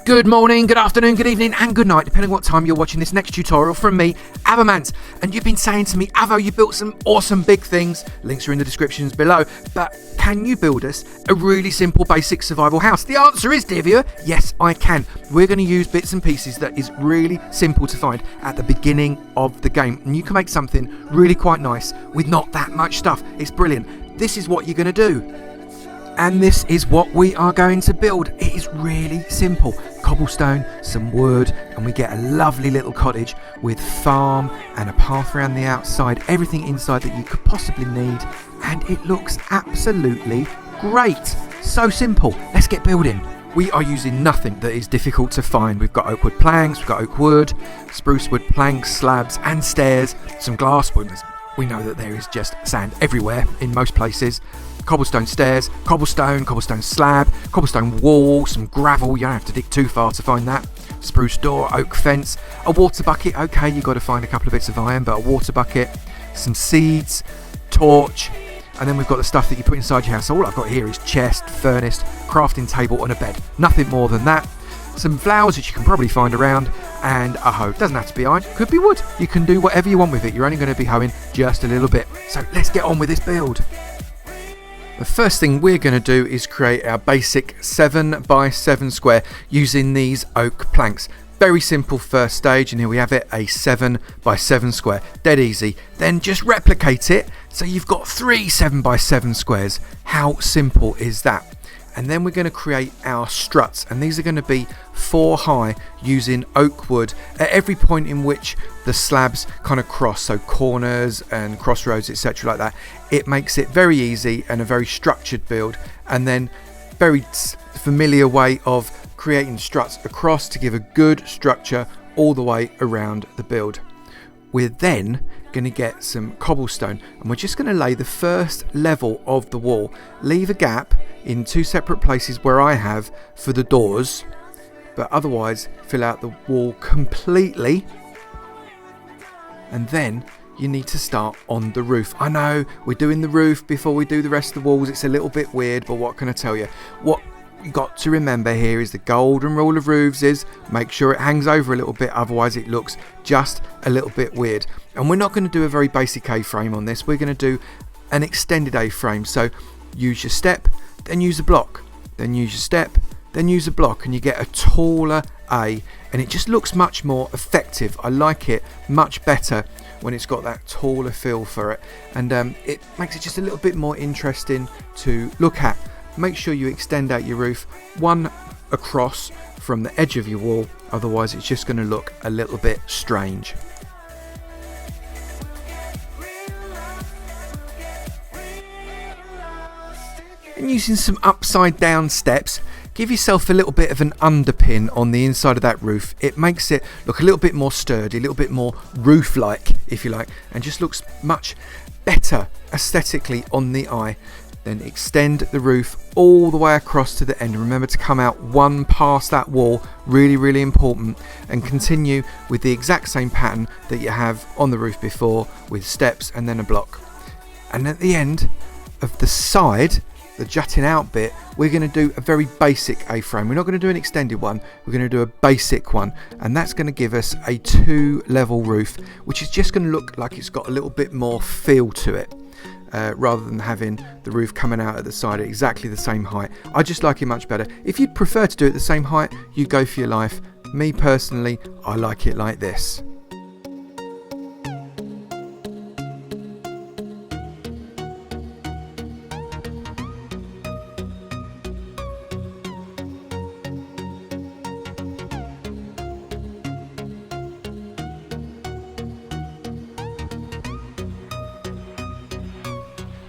Good morning, good afternoon, good evening and good night, depending on what time you're watching this next tutorial from me, Avomance. And you've been saying to me, Avo, you built some awesome big things. Links are in the descriptions below. But can you build us a really simple basic survival house? The answer is, dear viewer, yes, I can. We're going to use bits and pieces that is really simple to find at the beginning of the game. And you can make something really quite nice with not that much stuff. It's brilliant. This is what you're going to do. And this is what we are going to build. It is really simple. Cobblestone, some wood, and we get a lovely little cottage with farm and a path around the outside, everything inside that you could possibly need, and it looks absolutely great. So simple. Let's get building. We are using nothing that is difficult to find. We've got oak wood planks, we've got oak wood, spruce wood planks, slabs and stairs, some glass wood. We know that there is just sand everywhere in most places. Cobblestone stairs, cobblestone slab, cobblestone wall, some gravel, you don't have to dig too far to find that, spruce door, oak fence, a water bucket, okay, you've got to find a couple of bits of iron, but a water bucket, some seeds, torch, and then we've got the stuff that you put inside your house. So all I've got here is chest, furnace, crafting table and a bed, nothing more than that. Some flowers which you can probably find around, and a hoe. Doesn't have to be iron, could be wood. You can do whatever you want with it, you're only going to be hoeing just a little bit. So let's get on with this build. The first thing we're going to do is create our basic 7x7 square using these oak planks. Very simple first stage, and here we have it, a 7x7 square. Dead easy. Then just replicate it so you've got 3 7x7 squares. How simple is that? And then we're going to create our struts, and these are going to be 4 high using oak wood at every point in which the slabs kind of cross, so corners and crossroads, etc. like that. It makes it very easy and a very structured build, and then very familiar way of creating struts across to give a good structure all the way around the build. We're then going to get some cobblestone, and we're just going to lay the first level of the wall, leave a gap in 2 separate places where I have for the doors, but otherwise fill out the wall completely. And then you need to start on the roof. I know we're doing the roof before we do the rest of the walls. It's a little bit weird, but what can I tell you? What you got to remember here is the golden rule of roofs is make sure it hangs over a little bit, otherwise it looks just a little bit weird. And we're not going to do a very basic A-frame on this. We're going to do an extended A-frame. So use your step, then use a block, then use your step, then use a block, and you get a taller A, and it just looks much more effective. I like it much better when it's got that taller feel for it, and it makes it just a little bit more interesting to look at. Make sure you extend out your roof one across from the edge of your wall, otherwise it's just going to look a little bit strange. And using some upside down steps, give yourself a little bit of an underpin on the inside of that roof. It makes it look a little bit more sturdy, a little bit more roof-like, if you like, and just looks much better aesthetically on the eye. Then extend the roof all the way across to the end. Remember to come out one past that wall, really, really important, and continue with the exact same pattern that you have on the roof before, with steps and then a block. And at the end of the side, the jutting out bit, we're going to do a very basic A-frame. We're not going to do an extended one, we're going to do a basic one, and that's going to give us a 2-level roof, which is just going to look like it's got a little bit more feel to it, rather than having the roof coming out at the side at exactly the same height. I just like it much better. If you'd prefer to do it the same height, you go for your life. Me personally, I like it like this.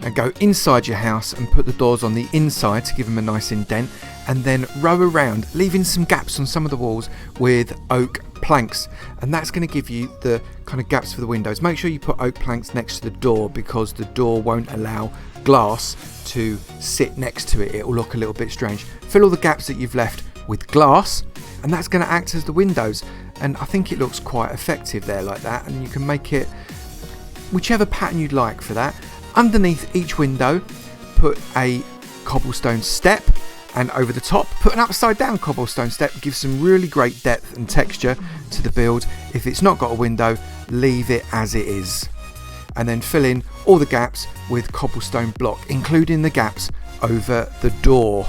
And go inside your house and put the doors on the inside to give them a nice indent, and then row around, leaving some gaps on some of the walls with oak planks, and that's going to give you the kind of gaps for the windows. Make sure you put oak planks next to the door, because the door won't allow glass to sit next to it. It will look a little bit strange. Fill all the gaps that you've left with glass, and that's going to act as the windows, and I think it looks quite effective there like that. And you can make it whichever pattern you'd like for that. Underneath each window, put a cobblestone step And over the top, put an upside down cobblestone step, gives some really great depth and texture to the build. If it's not got a window, leave it as it is. And then fill in all the gaps with cobblestone block, including the gaps over the door.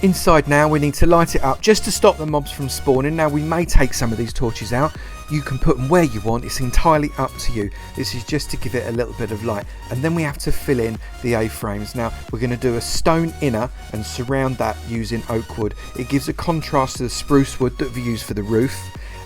Inside now, we need to light it up just to stop the mobs from spawning. Now, we may take some of these torches out. You can put them where you want. It's entirely up to you. This is just to give it a little bit of light. And then we have to fill in the A-frames. Now, we're going to do a stone inner and surround that using oak wood. It gives a contrast to the spruce wood that we use for the roof.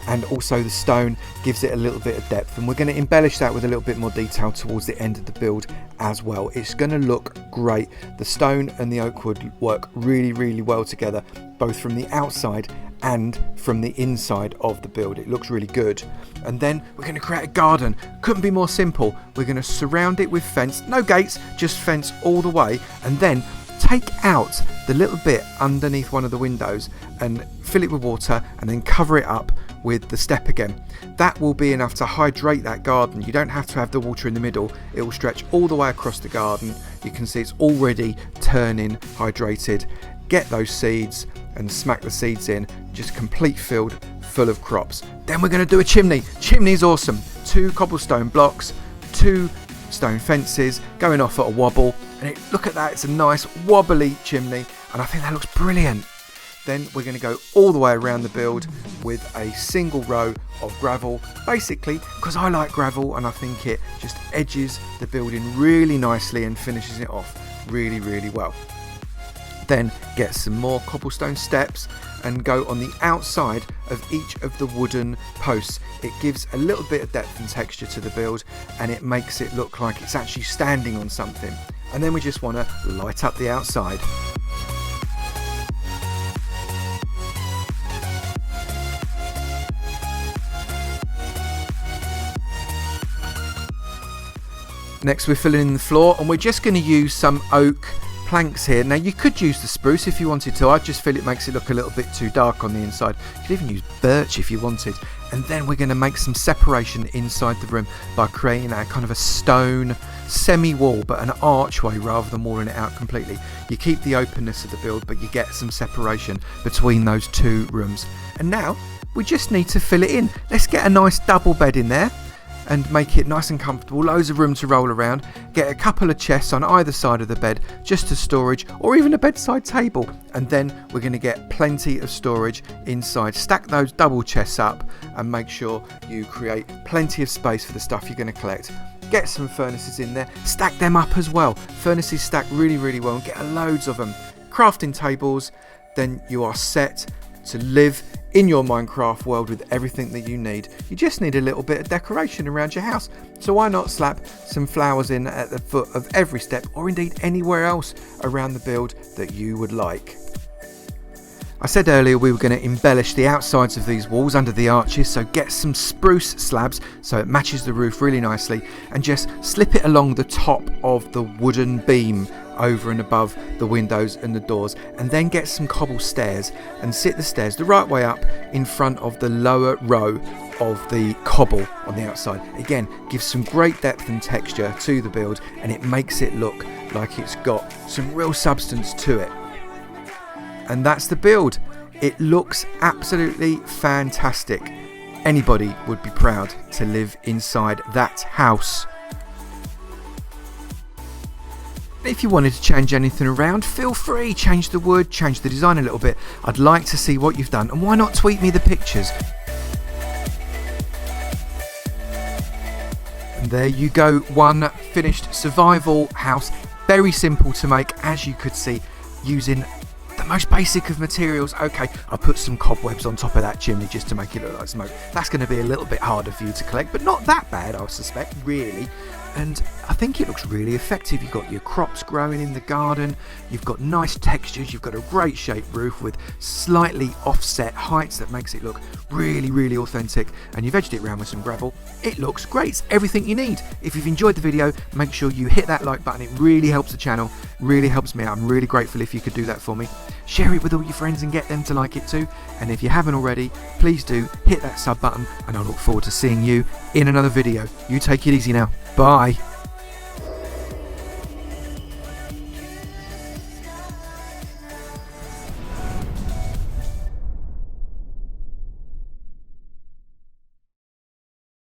And also the stone gives it a little bit of depth, and we're going to embellish that with a little bit more detail towards the end of the build as well. It's going to look great. The stone and the oak wood work really well together, both from the outside and from the inside of the build. It looks really good. And then we're going to create a garden. Couldn't be more simple. We're going to surround it with fence, no gates, just fence all the way, and then take out the little bit underneath one of the windows and fill it with water, and then cover it up with the step again. That will be enough to hydrate that garden. You don't have to have the water in the middle. It will stretch all the way across the garden. You can see it's already turning hydrated. Get those seeds and smack the seeds in. Just complete field full of crops. Then we're going to do a chimney. Chimney's awesome. 2 cobblestone blocks, 2 stone fences going off at a wobble, and look at that, it's a nice wobbly chimney, and I think that looks brilliant. Then we're going to go all the way around the build with a single row of gravel, basically because I like gravel and I think it just edges the building really nicely and finishes it off really well. Then get some more cobblestone steps and go on the outside of each of the wooden posts. It gives a little bit of depth and texture to the build, and it makes it look like it's actually standing on something. And then we just want to light up the outside. Next, we're filling in the floor, and we're just going to use some oak planks here. Now, you could use the spruce if you wanted to. I just feel it makes it look a little bit too dark on the inside. You could even use birch if you wanted. And then we're going to make some separation inside the room by creating a kind of a stone semi-wall, but an archway rather than walling it out completely. You keep the openness of the build, but you get some separation between those 2 rooms. And now we just need to fill it in. Let's get a nice double bed in there and make it nice and comfortable, loads of room to roll around. Get a couple of chests on either side of the bed just to storage, or even a bedside table, and then we're going to get plenty of storage inside. Stack those double chests up and make sure you create plenty of space for the stuff you're going to collect. Get some furnaces in there, stack them up as well. Furnaces stack really well, and get loads of them. Crafting tables, then you are set to live in your Minecraft world with everything that you need. You just need a little bit of decoration around your house. So why not slap some flowers in at the foot of every step, or indeed anywhere else around the build that you would like. I said earlier we were going to embellish the outsides of these walls under the arches, so get some spruce slabs so it matches the roof really nicely, and just slip it along the top of the wooden beam over and above the windows and the doors, and then get some cobble stairs and sit the stairs the right way up in front of the lower row of the cobble on the outside. Again, gives some great depth and texture to the build, and it makes it look like it's got some real substance to it. And that's the build. It looks absolutely fantastic. Anybody would be proud to live inside that house. If you wanted to change anything around, feel free. Change the wood, change the design a little bit. I'd like to see what you've done, and why not tweet me the pictures? And there you go, one finished survival house. Very simple to make, as you could see, using the most basic of materials. Okay, I put some cobwebs on top of that chimney just to make it look like smoke. That's going to be a little bit harder for you to collect, but not that bad, I suspect, really. And I think it looks really effective. You've got your crops growing in the garden, you've got nice textures, you've got a great shaped roof with slightly offset heights that makes it look really authentic, and you've edged it around with some gravel. It looks great. It's everything you need. If you've enjoyed the video, make sure you hit that like button. It really helps the channel, really helps me out. I'm really grateful if you could do that for me. share it with all your friends and get them to like it too. And if you haven't already, please do hit that sub button, and I look forward to seeing you in another video. You take it easy now. Bye.